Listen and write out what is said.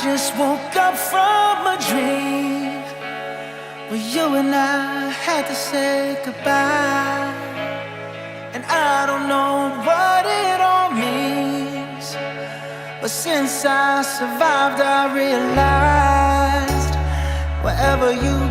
just woke up from a dream where you and I had to say goodbye. And I don't know what it all means, but since I survived I realized wherever you